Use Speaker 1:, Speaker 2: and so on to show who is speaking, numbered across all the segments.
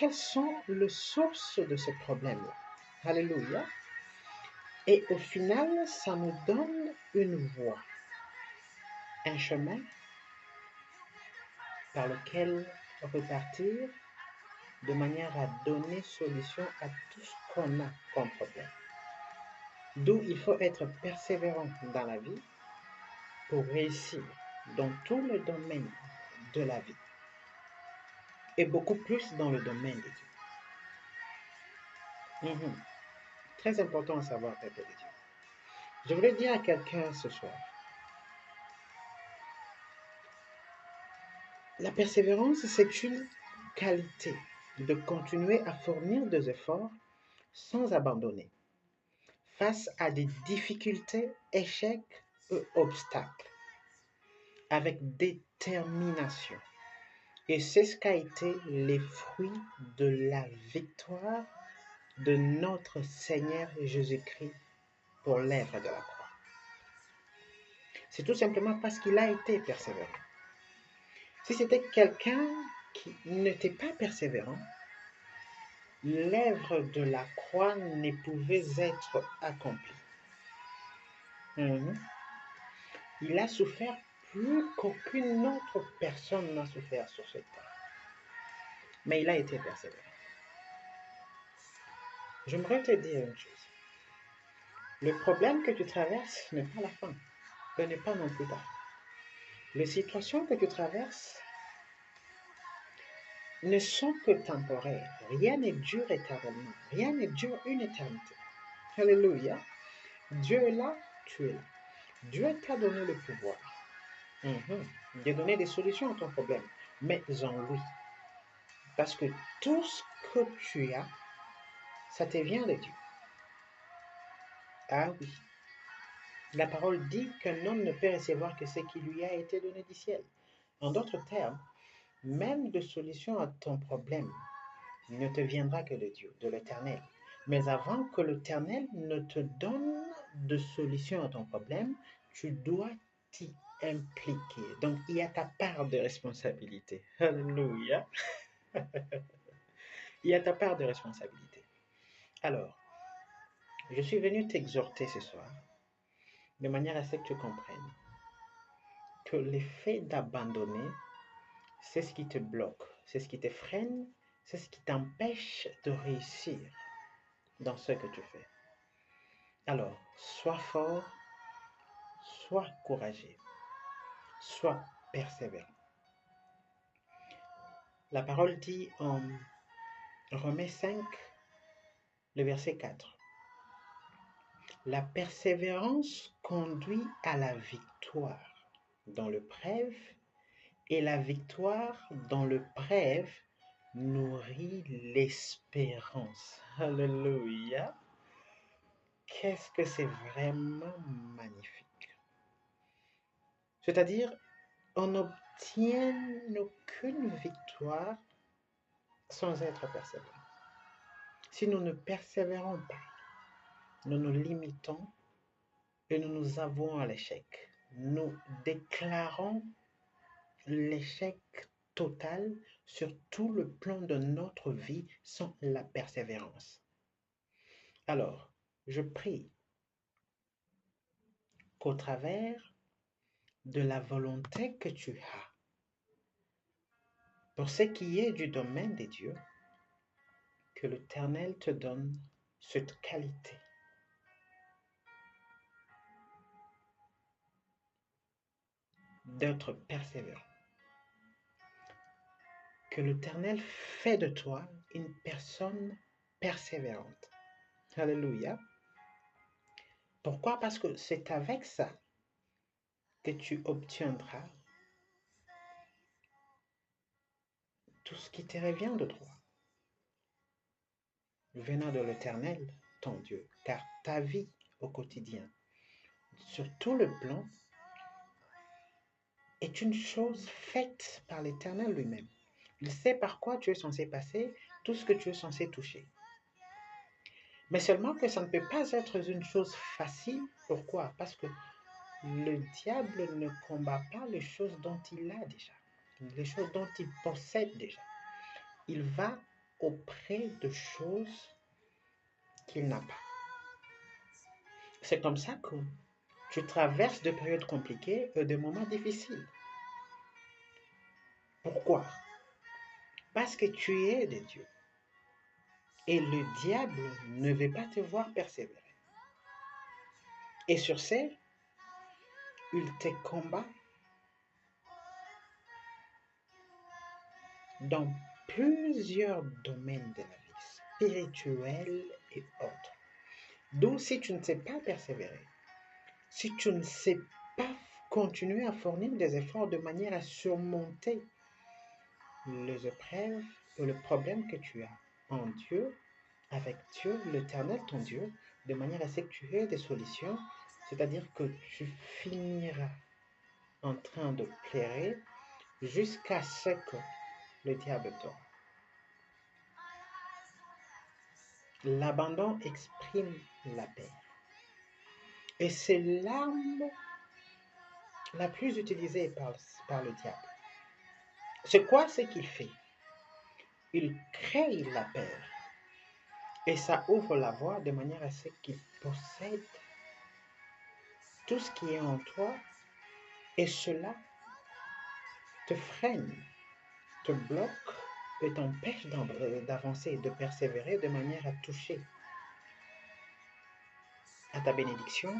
Speaker 1: quelles sont les sources de ce problème-là. Alléluia. Et au final, ça nous donne une voie, un chemin par lequel repartir de manière à donner solution à tout ce qu'on a comme problème. D'où il faut être persévérant dans la vie pour réussir dans tous les domaines de la vie et beaucoup plus dans le domaine de Dieu. Très important à savoir, peuple de Dieu. Je voulais dire à quelqu'un ce soir, la persévérance, c'est une qualité de continuer à fournir des efforts sans abandonner face à des difficultés, échecs et obstacles, avec détermination. Et c'est ce qu'a été les fruits de la victoire de notre Seigneur Jésus-Christ pour l'œuvre de la croix. C'est tout simplement parce qu'il a été persévérant. Si c'était quelqu'un qui n'était pas persévérant, l'œuvre de la croix ne pouvait être accomplie. Il a souffert plus qu'aucune autre personne n'a souffert sur cette terre. Mais il a été persévérant. J'aimerais te dire une chose. Le problème que tu traverses n'est pas la fin. Ce n'est pas non plus ta fin. Les situations que tu traverses ne sont que temporaires. Rien n'est dur éternellement. Rien n'est dur une éternité. Alléluia. Dieu est là, tu es là. Dieu t'a donné le pouvoir de donner des solutions à ton problème, mais en lui. Parce que tout ce que tu as, ça te vient de Dieu. Ah oui. La parole dit qu'un homme ne peut recevoir que ce qui lui a été donné du ciel. En d'autres termes, même de solution à ton problème ne te viendra que de Dieu, de l'Éternel. Mais avant que l'Éternel ne te donne de solution à ton problème, tu dois t'y impliquer. Donc, il y a ta part de responsabilité. Alléluia. Il y a ta part de responsabilité. Alors, je suis venu t'exhorter ce soir, de manière à ce que tu comprennes que l'effet d'abandonner, c'est ce qui te bloque, c'est ce qui te freine, c'est ce qui t'empêche de réussir dans ce que tu fais. Alors, sois fort, sois courageux, sois persévérant. La parole dit en Romains 5, le verset 4. La persévérance conduit à la victoire dans l'épreuve, et la victoire dans l'épreuve nourrit l'espérance. Alléluia. Qu'est-ce que c'est vraiment magnifique. C'est-à-dire, on n'obtient aucune victoire sans être persévérant. Si nous ne persévérons pas, nous nous limitons et nous nous avouons à l'échec. Nous déclarons l'échec total sur tout le plan de notre vie sans la persévérance. Alors, je prie qu'au travers de la volonté que tu as, pour ce qui est du domaine de Dieu, que l'Éternel te donne cette qualité d'être persévérant. Que l'Éternel fait de toi une personne persévérante. Alléluia. Pourquoi? Parce que c'est avec ça que tu obtiendras tout ce qui te revient de droit, venant de l'Éternel, ton Dieu, car ta vie au quotidien, sur tout le plan, est une chose faite par l'Éternel lui-même. Il sait par quoi tu es censé passer, tout ce que tu es censé toucher. Mais seulement que ça ne peut pas être une chose facile. Pourquoi? Parce que le diable ne combat pas les choses dont il a déjà, les choses dont il possède déjà. Il va auprès de choses qu'il n'a pas. C'est comme ça que tu traverses de périodes compliquées et de moments difficiles. Pourquoi? Parce que tu es de Dieu. Et le diable ne veut pas te voir persévérer. Et sur ce, il te combat dans plusieurs domaines de la vie, spirituels et autres. Donc, si tu ne sais pas persévérer, si tu ne sais pas continuer à fournir des efforts de manière à surmonter les épreuves et le problème que tu as en Dieu, avec Dieu, l'Éternel, ton Dieu, de manière à ce que tu aies des solutions, c'est-à-dire que tu finiras en train de pleurer jusqu'à ce que le diable tombe. L'abandon exprime la paix. Et c'est l'arme la plus utilisée par le diable. C'est quoi ce qu'il fait? Il crée la peur. Et ça ouvre la voie de manière à ce qu'il possède tout ce qui est en toi. Et cela te freine, te bloque et t'empêche d'avancer, de persévérer de manière à toucher à ta bénédiction,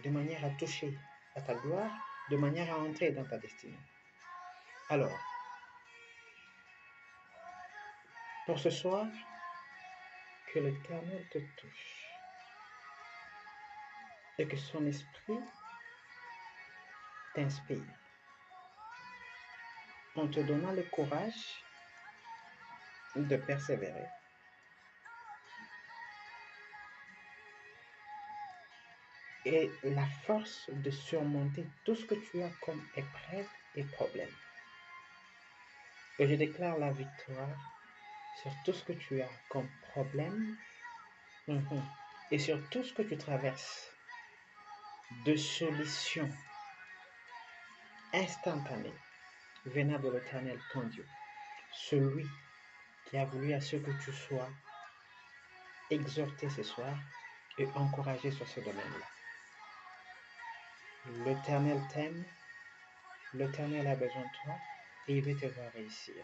Speaker 1: de manière à toucher à ta gloire, de manière à entrer dans ta destinée. Alors, pour ce soir, que l'Éternel te touche et que son esprit t'inspire en te donnant le courage de persévérer et la force de surmonter tout ce que tu as comme épreuve et problème. Et je déclare la victoire sur tout ce que tu as comme problème et sur tout ce que tu traverses de solutions instantanées venant de l'Éternel ton Dieu, celui qui a voulu à ce que tu sois exhorté ce soir et encouragé sur ce domaine-là. L'Éternel t'aime, l'Éternel a besoin de toi et il veut te voir réussir.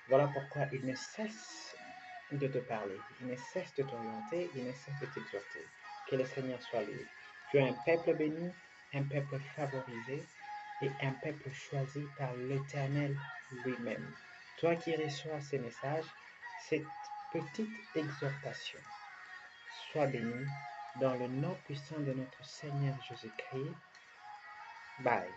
Speaker 1: Voilà pourquoi il ne cesse de te parler, il ne cesse de t'orienter, il ne cesse de t'exhorter. Que le Seigneur soit loué. Tu es un peuple béni, un peuple favorisé et un peuple choisi par l'Éternel lui-même. Toi qui reçois ces messages, cette petite exhortation, sois béni dans le nom puissant de notre Seigneur Jésus-Christ. Bye.